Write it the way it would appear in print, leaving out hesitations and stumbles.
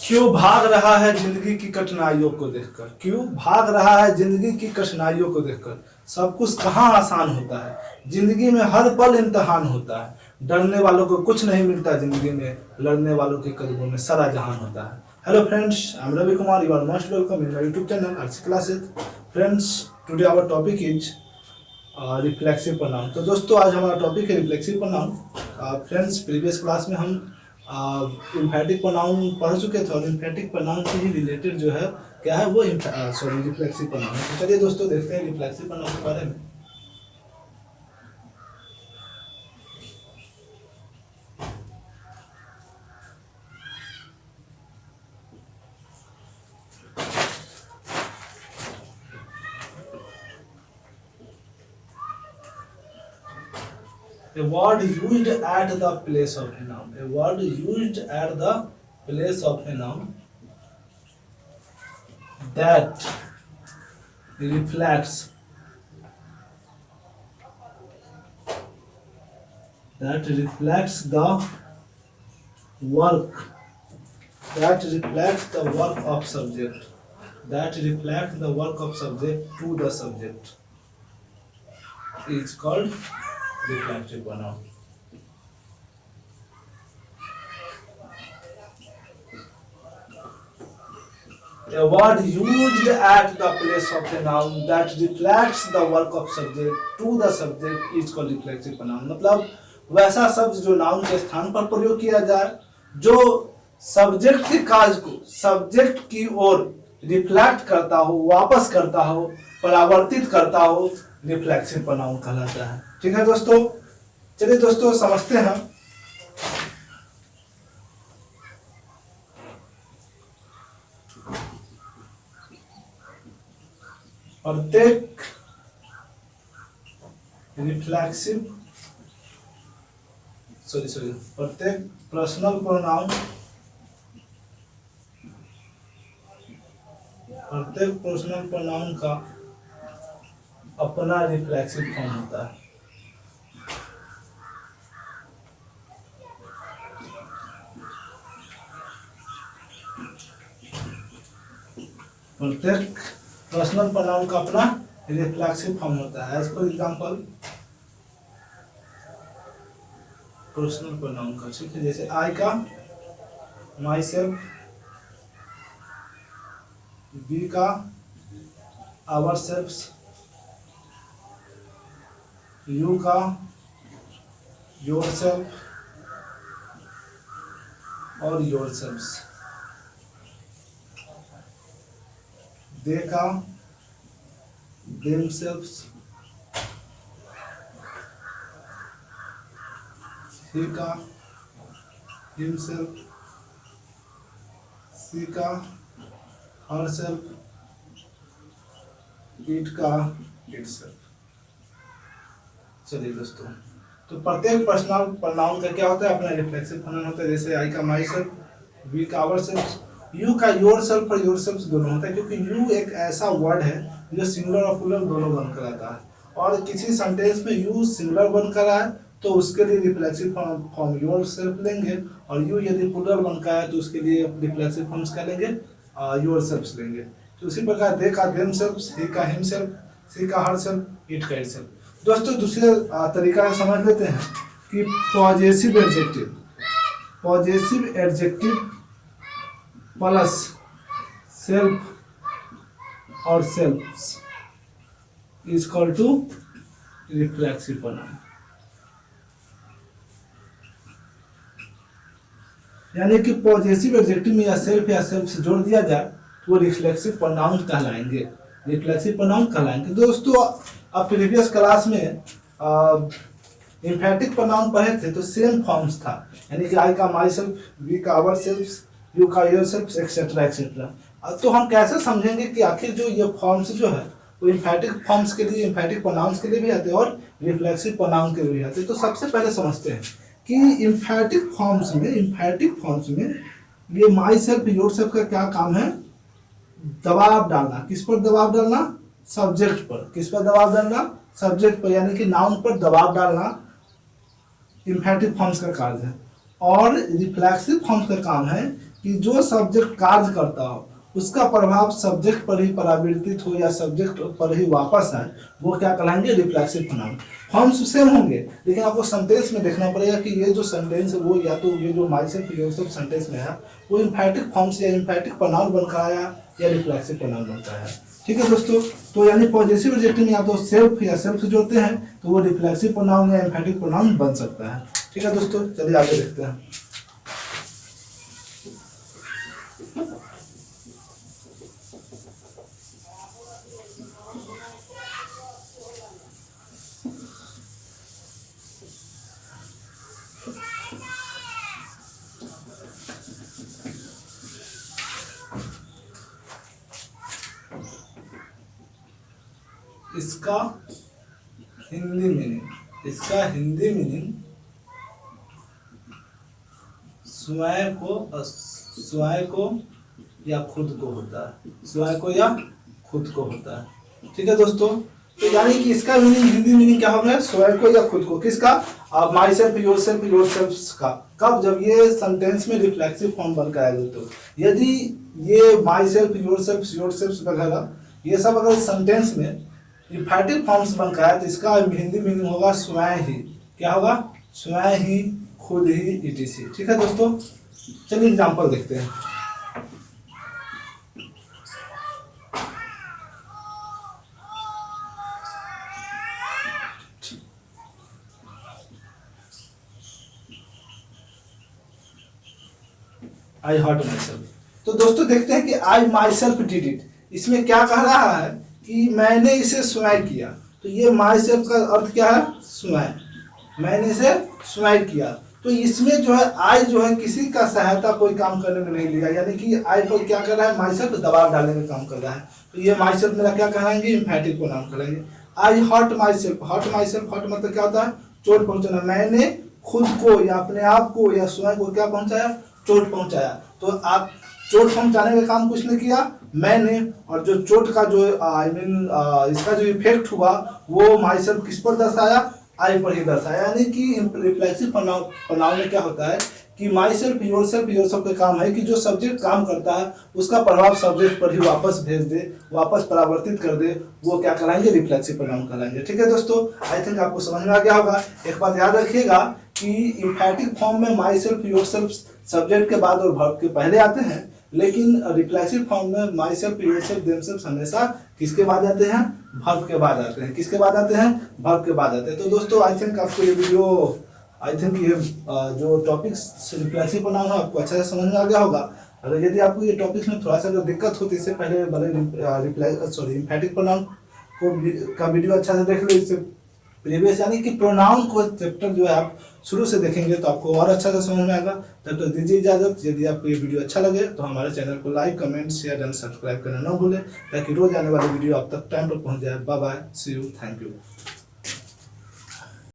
क्यों भाग रहा है जिंदगी की कठिनाइयों को देखकर? क्यों भाग रहा है जिंदगी की कठिनाइयों को देखकर? सब कुछ कहाँ आसान होता है, जिंदगी में हर पल इम्तिहान होता है। डरने वालों को कुछ नहीं मिलता जिंदगी में, लड़ने वालों के कदमों में सारा जहान होता है। Hello friends, I am Ravi Kumar, you are most welcome in my YouTube channel arts classes. Friends, today our topic is reflexive pronoun. तो दोस्तों, आज हमारा टॉपिक है reflexive pronoun. Friends, previous class में हम इम्फेटिक प्रोनाउन पढ़ चुके थे और इम्फेटिक प्रोनाउन से ही रिलेटेड जो है क्या है वो रिफ्लेक्सिव प्रोनाउन है। तो चलिए दोस्तों, देखते हैं रिफ्लेक्सिव प्रोनाउन के बारे में। A word used at the place of a noun. A word used at the place of a noun that reflects the work of subject, that reflects the work of subject to the subject is called reflexive pronoun. A word used at the place of a noun that reflects the work of subject to the subject is called reflexive pronoun. मतलब वैसा शब्द जो noun के स्थान पर प्रयोग किया जाए, जो सब्जेक्ट के कार्य को सब्जेक्ट की ओर रिफ्लेक्ट करता हो, वापस करता हो, परावर्तित करता हो, रिफ्लेक्सिव प्रोनाउन कहलाता है। ठीक है दोस्तों, चलिए दोस्तों समझते हैं। प्रत्येक पर्सनल प्रोनाउन का अपना रिफ्लेक्सिव फॉर्म होता है। प्रत्येक पर्सनल प्रोनाउन का अपना रिफ्लेक्सिव फॉर्म होता है। As for example personal pronoun का, ठीक है, जैसे आई का माई सेल्फ, वी का आवर सेल्फ्स, यू का योर सेल्फ और योर सेल्फ्स, दे का themselves, he का himself, she का herself, it का itself। चलिए दोस्तों, तो प्रत्येक पर्सनल प्रोनाउन का क्या होता है, अपना रिफ्लेक्सिव प्रोनाउन होता है। जैसे आई का माई सेल्फ, वी का आवर सेल्फ, यू का योर सेल्फ और योर सेल्फ दोनों होता है, क्योंकि यू एक ऐसा वर्ड है जो सिंगुलर और प्लूरल दोनों बनकर आता है। और किसी सेंटेंस में यू सिंगुलर बनकर आए तो उसके लिए रिफ्लेक्सिव फॉर्म योर सेल्फ लेंगे, और यू यदि प्लूरल बनकर आए तो उसके लिए रिफ्लेक्सिव फॉर्म्स क्या लेंगे, योर सेल्फ लेंगे। तो उसी प्रकार दे का देम सेल्फ, ही का हिम सेल्फ, सी का हर सेल्फ, इट का इट सेल्फ। दोस्तों, दूसरे तरीका समझ लेते हैं कि पॉजेसिव एडजेक्टिव प्लस सेल्फ और selves is equal to reflexive pronoun. यानी कि पॉजेसिव एडजेक्टिव में या सेल्फ से जोड़ दिया जाए तो वो रिफ्लेक्सिव प्रोनाउन कहलाएंगे, दोस्तों, अब प्रीवियस क्लास में इम्फेटिक प्रोनाउन पढ़े थे तो सेम फॉर्म्स था, यानी कि आई का माई सेल्फ, वी का आवर सेल्फ, यू का योर सेल्फ, एक्सेट्रा एक्सेट्रा। तो हम कैसे समझेंगे कि आखिर जो ये फॉर्म्स जो है वो इम्फेटिक फॉर्म्स के लिए, इम्फेटिक प्रोनाउंस के लिए भी आते हैं और रिफ्लेक्सिव प्रोनाउन के लिए भी आते हैं। तो सबसे पहले समझते हैं कि इम्फेटिक फॉर्म्स में ये माई सेल्फ, योर सेल्फ का क्या काम है, दबाव डालना। किस पर दबाव डालना, सब्जेक्ट पर। किस पर दबाव डालना, सब्जेक्ट पर, यानी कि नाउन पर दबाव डालना इम्फेटिक फॉर्म्स का कार्य है। और रिफ्लेक्सिव फॉर्म्स का काम है कि जो सब्जेक्ट कार्य करता हो उसका प्रभाव सब्जेक्ट पर ही परावर्तित हो या सब्जेक्ट पर ही वापस आए, वो क्या कहलाएंगे, रिफ्लेक्सिव प्रोनाउन। फॉर्म्स सेम होंगे, लेकिन आपको सेंटेंस में देखना पड़ेगा कि ये जो सेंटेंस है वो या तो ये जो माई सेल्फ योरसेल्फ सेंटेंस में है वो इम्फैटिक फॉर्म से या इम्फैटिक प्रोनाउन बनकर आया या रिफ्लेक्सिव प्रोनाउन बनकर आया। ठीक है दोस्तों, तो यानी पॉजिटिव एडजेक्टिव में या तो सेल्फ या सेल्फ जोड़ते हैं तो वो रिफ्लेक्सिव प्रोनाउन या इम्फैटिक प्रोनाउन बन सकता है। ठीक है दोस्तों, चलिए आगे देखते हैं। इसका हिंदी मीनिंग स्वयं को या खुद को होता है, स्वयं को या खुद को होता है। ठीक है दोस्तों, तो यानी कि इसका हिंदी मीनिंग क्या होगा, स्वयं को या खुद को। किसका, माई सेल्फ योरसेल्फ योरसेल्फ का। कब, जब ये सेंटेंस में रिफ्लेक्सिव फॉर्म बनकर आएगा। तो यदि ये माई सेल्फ योरसेल्फ योरसेल्फ वगैरह ये सब अगर सेंटेंस में इम्फैटिक फॉर्म्स बनकर आए तो इसका हिंदी मीनिंग होगा स्वयं ही। क्या होगा, स्वयं ही, खुद ही, इटीसी। ठीक है दोस्तों, चलिए एग्जांपल देखते हैं। आई हर्ट माई सेल्फ। तो दोस्तों देखते हैं कि आई माई सेल्फ डिड इट, इसमें क्या कह रहा है कि मैंने इसे स्वयं किया। तो ये माई सेल्फ का अर्थ क्या है, स्वयं, मैंने इसे स्वयं किया। तो इसमें जो है आई जो है किसी का सहायता कोई काम करने में नहीं लिया, यानी कि आई पर क्या कर रहा है, माई सेल्फ दबाव डालने में काम कर रहा है। तो ये माई सेल्फ मेरा क्या कहलाएंगे, इम्फैटिक को नाम करेंगे। I hurt myself, hurt myself, hurt मतलब क्या होता है, चोट पहुंचाना। मैंने खुद को या अपने आप को या स्वयं को क्या पहुंचाया, चोट पहुंचाया। तो आप चोट पहुंचाने का काम कुछ नहीं किया मैंने, और जो चोट का जो इसका जो इफेक्ट हुआ वो माई सेल्फ किस पर दर्शाया, आई पर ही दर्शाया। यानी कि रिफ्लेक्सिव प्रोनाउन में क्या होता है कि माई सेल्फ योरसेल्फ का काम है कि जो सब्जेक्ट काम करता है उसका प्रभाव सब्जेक्ट पर ही वापस भेज दे, वापस परावर्तित कर दे, वो क्या कहलाएंगे, रिफ्लेक्सिव प्रोनाउन कहलाएंगे। ठीक है दोस्तों, आई थिंक आपको समझ में आ गया होगा। एक बात याद रखिएगा कि इम्फैटिक फॉर्म में माई सेल्फ योरसेल्फ सब्जेक्ट के बाद और वर्ब के पहले आते हैं, लेकिन रिफ्लेक्सिव फॉर्म में माई सेल्फ योरसेल्फ देमसेल्फ हमेशा किसके बाद आते हैं, वर्ब के बाद आते हैं। किसके बाद आते हैं, वर्ब के बाद आते हैं। तो दोस्तों आई थिंक आपको ये वीडियो, आई थिंक ये जो टॉपिक्स रिफ्लेक्सिव प्रोनाउन है आपको अच्छा से समझ में आ गया होगा। अगर यदि आपको ये टॉपिक्स में थोड़ा सा अगर दिक्कत होती, इससे पहले भले इम्फैटिक प्रोनाउन का वीडियो अच्छा से देख लो, इससे प्रीवियस यानी कि प्रोनाउन को चैप्टर जो है आप शुरू से देखेंगे तो आपको और अच्छा से समझ में आएगा। तब तक दीजिए इजाजत। यदि आपको ये वीडियो अच्छा लगे तो हमारे चैनल को like, comment, share and subscribe करना ना भूलें, ताकि रोज आने वाली वीडियो आप तक टाइम पर पहुंच जाए। Bye bye, see you, thank you.